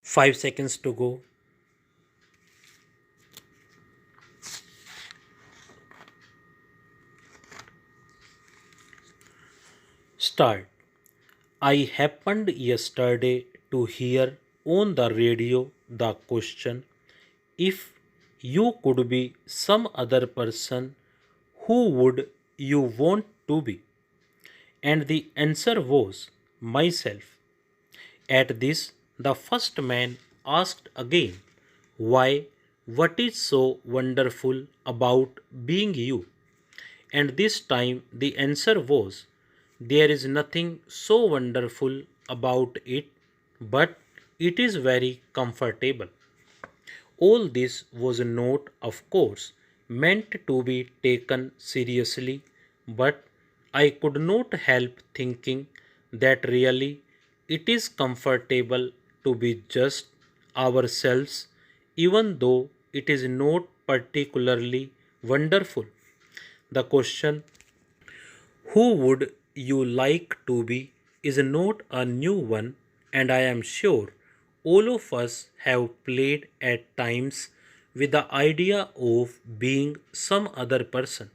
5 seconds to go. Start. I happened yesterday to hear on the radio the question, if you could be some other person, who would you want to be? And the answer was myself. At this, the first man asked again, why? What is so wonderful about being you? And this time the answer was, there is nothing so wonderful about it, but it is very comfortable. All this was not, of course, meant to be taken seriously, but I could not help thinking that really it is comfortable to be just ourselves, even though it is not particularly wonderful. The question, who would you like to be, is not a new one, and I am sure all of us have played at times with the idea of being some other person.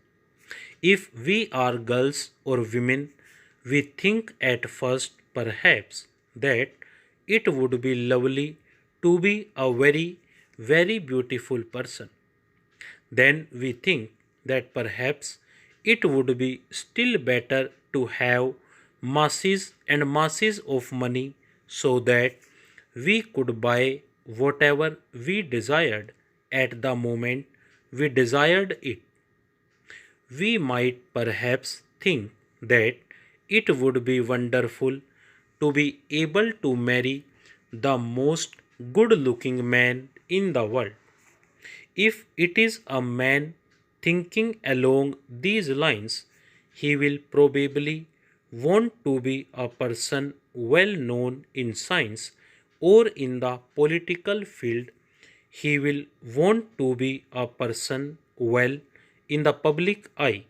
If we are girls or women, we think at first perhaps that it would be lovely to be a very, very beautiful person. Then we think that perhaps it would be still better to have masses and masses of money so that we could buy whatever we desired at the moment we desired it. We might perhaps think that it would be wonderful to be able to marry the most good looking man in the world. If it is a man thinking along these lines, he will probably want to be a person well known in science or in the political field. He will want to be a person well in the public eye.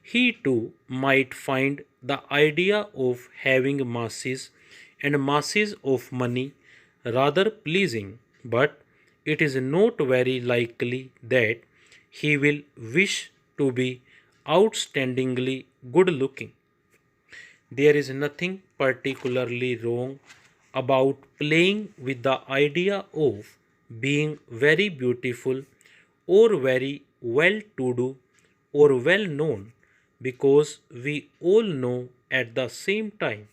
He too might find the idea of having masses and masses of money rather pleasing, but it is not very likely that he will wish to be outstandingly good looking. There is nothing particularly wrong about playing with the idea of being very beautiful or very well to do or well known, because we all know at the same time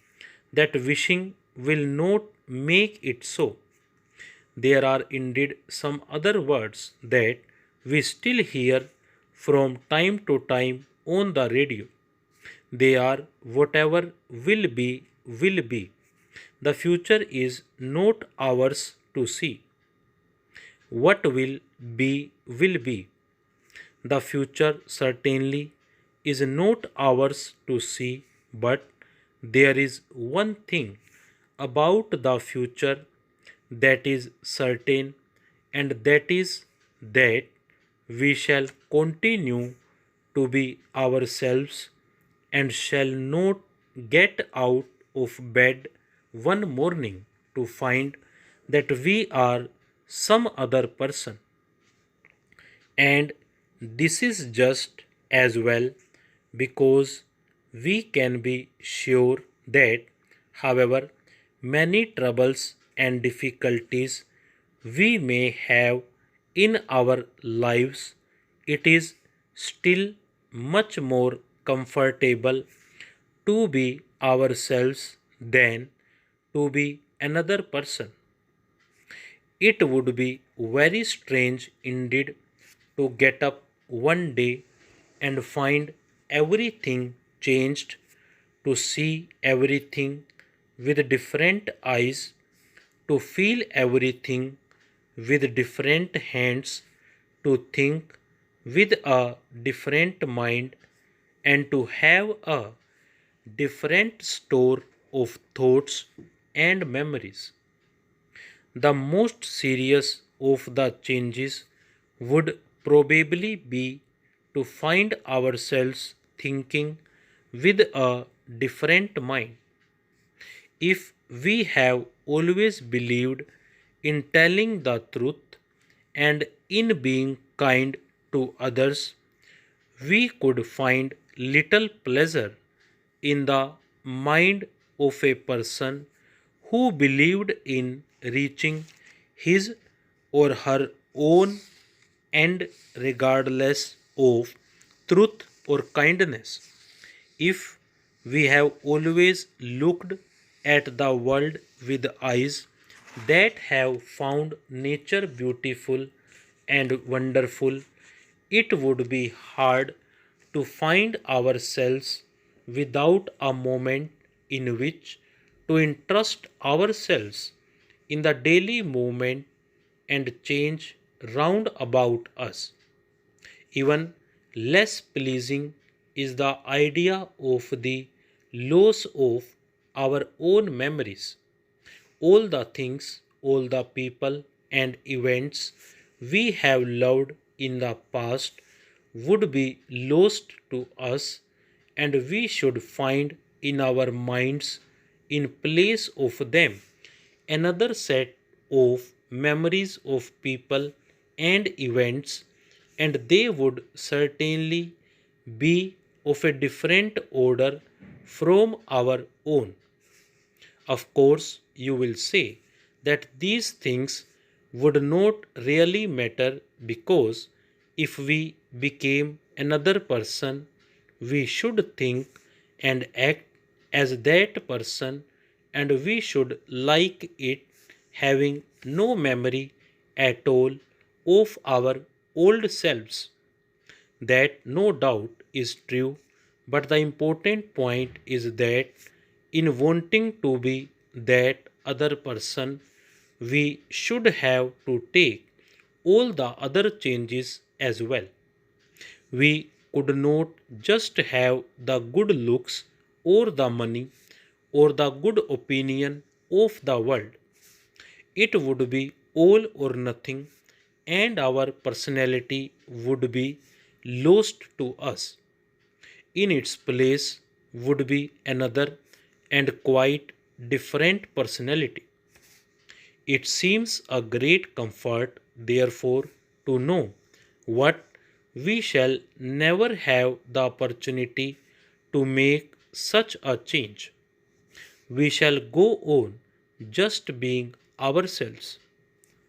that wishing will not make it so. There are indeed some other words that we still hear from time to time on the radio. They are whatever will be. The future is not ours to see. What will be. The future certainly is not ours to see, but there is one thing about the future that is certain, and that is that we shall continue to be ourselves and shall not get out of bed one morning to find that we are some other person. And this is just as well, because we can be sure that, however many troubles and difficulties we may have in our lives, it is still much more comfortable to be ourselves than to be another person. It would be very strange indeed to get up one day and find everything changed, to see everything with different eyes, to feel everything with different hands, to think with a different mind, and to have a different store of thoughts and memories. The most serious of the changes would probably be to find ourselves thinking with a different mind. If we have always believed in telling the truth, and in being kind to others, we could find little pleasure in the mind of a person who believed in reaching his or her own end regardless of truth or kindness. If we have always looked at the world with eyes that have found nature beautiful and wonderful, it would be hard to find ourselves without a moment in which to entrust ourselves in the daily movement and change round about us. Even less pleasing is the idea of the loss of our own memories. All the things, all the people and events we have loved in the past would be lost to us, and we should find in our minds, in place of them, another set of memories of people and events, and they would certainly be of a different order from our own. Of course, you will say that these things would not really matter because if we became another person, we should think and act as that person, and we should like it, having no memory at all of our old selves. That no doubt is true, but the important point is that in wanting to be that other person, we should have to take all the other changes as well. We could not just have the good looks or the money or the good opinion of the world. It would be all or nothing, and our personality would be lost to us. In its place would be another and quite different personality. It seems a great comfort, therefore, to know what we shall never have the opportunity to make such a change. We shall go on just being ourselves.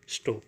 Stop.